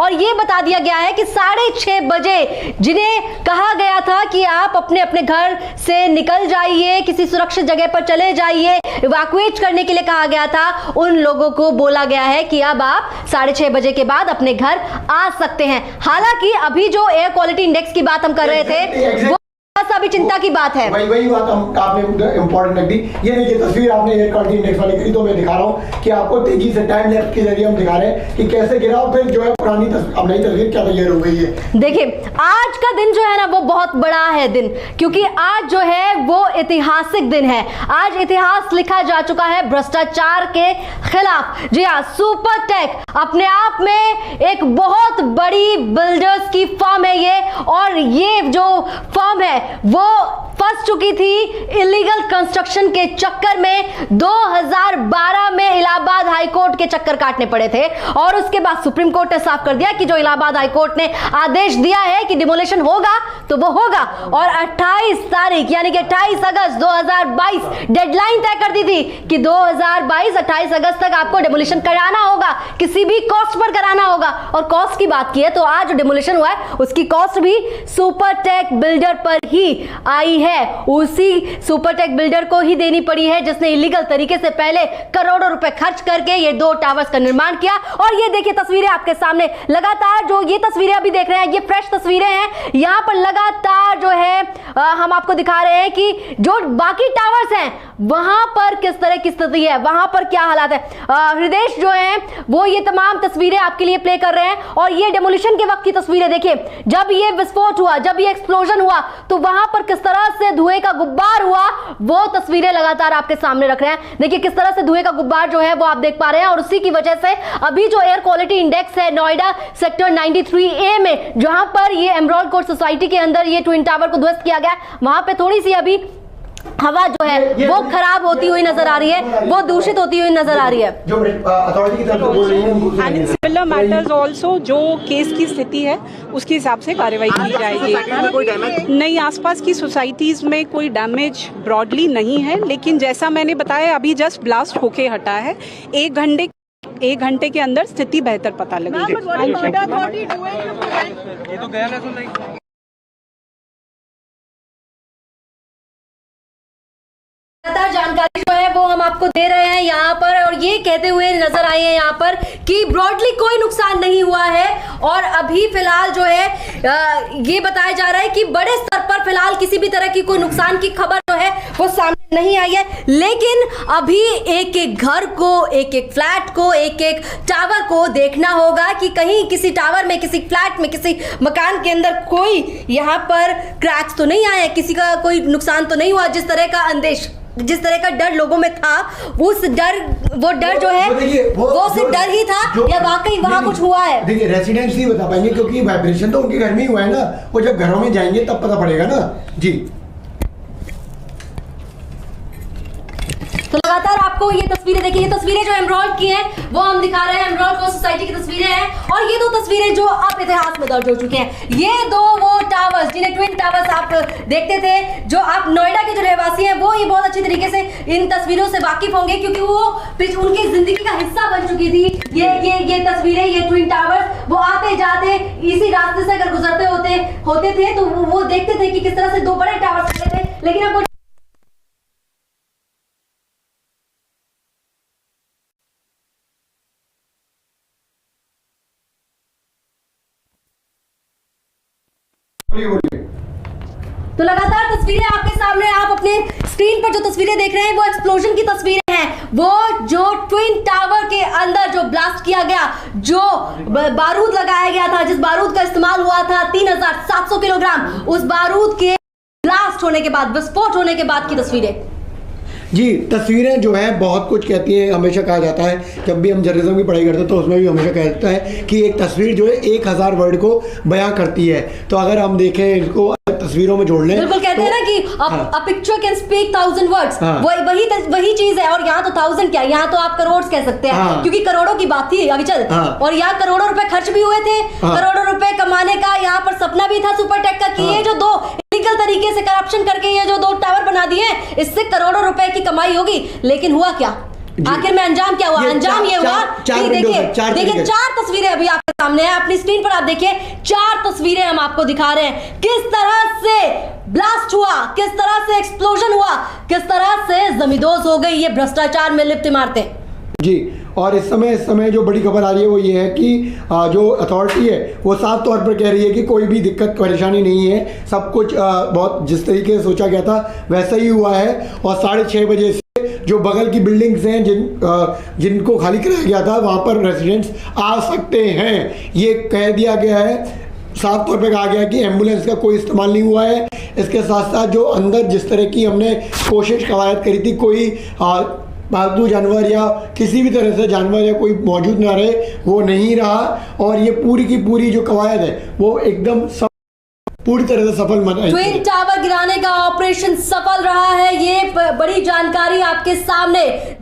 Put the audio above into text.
और ये बता दिया गया है कि 6:30 बजे जिन्हें कहा गया था कि आप अपने अपने घर से निकल जाइए, किसी सुरक्षित जगह पर चले जाइए, इवैक्यूएट करने के लिए कहा गया था, उन लोगों को बोला गया है कि अब आप 6:30 बजे के बाद अपने घर आ सकते हैं। हालांकि अभी जो एयर क्वालिटी इंडेक्स की बात हम कर रहे थे वो अभी चिंता की बात है। वही बात आपने इंपॉर्टेंट रख दी। ये देखिए तस्वीर आपने एयर क्वालिटी इंडेक्स वाली करी, तो मैं दिखा रहा हूँ कि आपको तेजी से टाइम लैप्स के जरिए हम दिखा रहे हैं कि कैसे गिरा और फिर जो है पुरानी अब नई तस्वीर क्या तैयार हो गई है। देखिए आज का दिन जो है ना वो बहुत बड़ा है दिन, क्योंकि आज जो है वो ऐतिहासिक दिन है। आज इतिहास लिखा जा चुका है भ्रष्टाचार के खिलाफ। जी हाँ, सुपरटेक अपने आप में एक बहुत बड़ी बिल्डर्स की फर्म है ये, और ये जो फर्म है वो फंस चुकी थी इलीगल कंस्ट्रक्शन के चक्कर में। 2012 में इलाहाबाद हाईकोर्ट के चक्कर काटने पड़े थे और उसके बाद सुप्रीम कोर्ट ने साफ कर दिया कि जो इलाहाबाद हाईकोर्ट ने आदेश दिया है कि डिमोलिशन होगा तो वो होगा, और 28 तारीख यानी कि 28 अगस्त 2022 डेडलाइन तय कर दी थी कि 2022 28 अगस्त तक आपको डिमोलिशन कराना होगा, किसी भी कॉस्ट पर कराना होगा। और कॉस्ट की बात की है तो आज जो डिमोलिशन हुआ है उसकी कॉस्ट भी सुपरटेक बिल्डर पर ही आई है, उसी सुपरटेक बिल्डर को ही देनी पड़ी है जिसने इलीगल तरीके से पहले करोड़ों रुपए खर्च करके ये 2 टावर्स का निर्माण किया। और ये देखिए तस्वीरें आपके सामने, लगातार जो ये तस्वीरें अभी देख रहे हैं ये फ्रेश तस्वीरें हैं। यहां पर लगातार जो है हम आपको दिखा रहे हैं कि जो बाकी टावर्स हैं वहां पर किस तरह की स्थिति है, वहां पर क्या हालात है। हृदय जो है वो ये तमाम तस्वीरें आपके लिए प्ले कर रहे हैं, और ये डेमोलिशन के वक्त की तस्वीरें देखिए, जब ये विस्फोट हुआ, जब ये एक्सप्लोजन हुआ तो वहां पर किस तरह से धुएं का गुब्बार हुआ, वो तस्वीरें लगातार आपके सामने रख रहे हैं। देखिए किस तरह से धुएं का गुब्बार जो है वो आप देख पा रहे हैं, और उसी की वजह से अभी जो एयर क्वालिटी इंडेक्स है नोएडा सेक्टर 93A में, जहां पर ये एमराल्ड कोर्ट सोसाइटी के अंदर ये ट्विन टावर को ध्वस्त किया गया, वहां पे थोड़ी सी अभी हवा जो है वो खराब होती हुई नजर आ रही है, वो दूषित होती हुई नजर आ रही है। जो अथॉरिटी की तरफ से बोल रही है and in similar matters also जो केस की स्थिति है उसके हिसाब से कार्रवाई की जाएगी। नहीं, आसपास की सोसाइटीज में कोई डैमेज ब्रॉडली नहीं है, लेकिन जैसा मैंने बताया अभी जस्ट ब्लास्ट होके हटा है। 1 घंटे के अंदर स्थिति बेहतर पता लगेगी। लगातार जानकारी जो है वो हम आपको दे रहे हैं यहाँ पर, और ये कहते हुए नजर आए हैं यहाँ पर कि ब्रॉडली कोई नुकसान नहीं हुआ है, और अभी फिलहाल जो है ये बताया जा रहा है कि बड़े स्तर पर फिलहाल किसी भी तरह की कोई नुकसान की खबर जो है वो सामने नहीं आई है। लेकिन अभी एक एक घर को, एक एक फ्लैट को, एक एक टावर को देखना होगा कि कहीं किसी टावर में, किसी फ्लैट में, किसी मकान के अंदर कोई यहाँ पर क्रैक्स तो नहीं आए, किसी का कोई नुकसान तो नहीं हुआ। जिस तरह का अंदेश, जिस तरह का डर लोगों में था, वो डर जो है वो सिर्फ डर ही था या वाकई वहां कुछ हुआ है। देखिए रेसिडेंट्स नहीं बता पाएंगे क्योंकि वाइब्रेशन तो उनके घर में ही हुआ है ना, वो जब घरों में जाएंगे तब पता पड़ेगा ना। जी तो लगातार आपको ये तस्वीरें देखिए, ये तस्वीरें जो एमराल्ड की हैं वो हम दिखा रहे हैं, एमराल्ड कोर्ट सोसाइटी की तस्वीरें हैं, और ये 2 तस्वीरें जो अब इतिहास में दर्ज हो चुके हैं। ये 2 वो टावर्स जिन्हें ट्विन टावर्स आप देखते थे, जो आप नोएडा के जो रहवासी हैं वो ये बहुत अच्छी तरीके से इन तस्वीरों से वाकिफ होंगे, क्योंकि वो उनकी जिंदगी का हिस्सा बन चुकी थी। ये तस्वीरें, ये ट्विन टावर्स, वो आते जाते इसी रास्ते से अगर गुजरते होते थे तो वो देखते थे कि किस तरह से 2 बड़े टावर्स खड़े थे, लेकिन अब तो लगातार तस्वीरें आपके सामने, आप अपने स्क्रीन पर जो तस्वीरें देख रहे हैं वो एक्सप्लोजन की तस्वीरें हैं। वो जो ट्विन टावर के अंदर जो ब्लास्ट किया गया, जो बारूद लगाया गया था, जिस बारूद का इस्तेमाल हुआ था 3700 किलोग्राम, उस बारूद के ब्लास्ट होने के बाद, विस्फोट होने के बाद की तस्वीरें। जी तस्वीरें जो है बहुत कुछ कहती हैं। हमेशा कहा जाता है जब भी हम जर्नलिज्म की पढ़ाई करते हैं तो उसमें भी हमेशा कहता है कि एक तस्वीर जो है 1000 वर्ड को बयां करती है। तो अगर हम देखें इसको तस्वीरों में जोड़ लें, बिल्कुल कहते हैं ना कि a picture can speak 1000 words। वही चीज है, और यहाँ तो 1000 क्या, यहाँ तो आप करोड़ कह सकते हैं, क्योंकि करोड़ों की बात थी अभी चल, और यहाँ करोड़ों रुपए खर्च भी हुए थे, करोड़ों रुपए कमाने का यहाँ पर सपना भी था सुपरटेक का कि ये जो 2 इलीगल तरीके से करप्शन करके ये जो 2 टावर बना दिए, इससे करोड़ों रुपए की कमाई होगी। लेकिन हुआ क्या? आखिर में अंजाम क्या हुआ? ये अंजाम ये हुआ चार कि विंडोज है, चार देखिए तरीके। 4 तस्वीरें अभी आपके सामने है, अपनी स्क्रीन पर आप देखिए 4 तस्वीरें हम आपको दिखा रहे हैं, किस तरह से ब्लास्ट हुआ, किस तरह से एक्सप्लोजन हुआ, किस तरह से जमींदोज हो गई ये भ्रष्टाचार में लिप्त इमारतें। जी, और इस समय जो बड़ी खबर आ रही है वो ये है कि जो अथॉरिटी है वो साफ तौर पर कह रही है कि कोई भी दिक्कत परेशानी नहीं है, सब कुछ बहुत जिस तरीके से सोचा गया था वैसा ही हुआ है। और 6:30 बजे से जो बगल की बिल्डिंग्स हैं जिनको खाली कराया गया था वहाँ पर रेजिडेंट्स आ सकते हैं, ये कह दिया गया है। साफ तौर पे कहा गया है कि एम्बुलेंस का कोई इस्तेमाल नहीं हुआ है। इसके साथ साथ जो अंदर जिस तरह की हमने कोशिश कवायद करी थी, कोई पालतू जानवर या किसी भी तरह से जानवर या कोई मौजूद ना रहे, वो नहीं रहा। और ये पूरी की पूरी जो कवायद है वो एकदम पूरी तरह से सफल मनाई। ट्विन टावर गिराने का ऑपरेशन सफल रहा है, ये बड़ी जानकारी आपके सामने।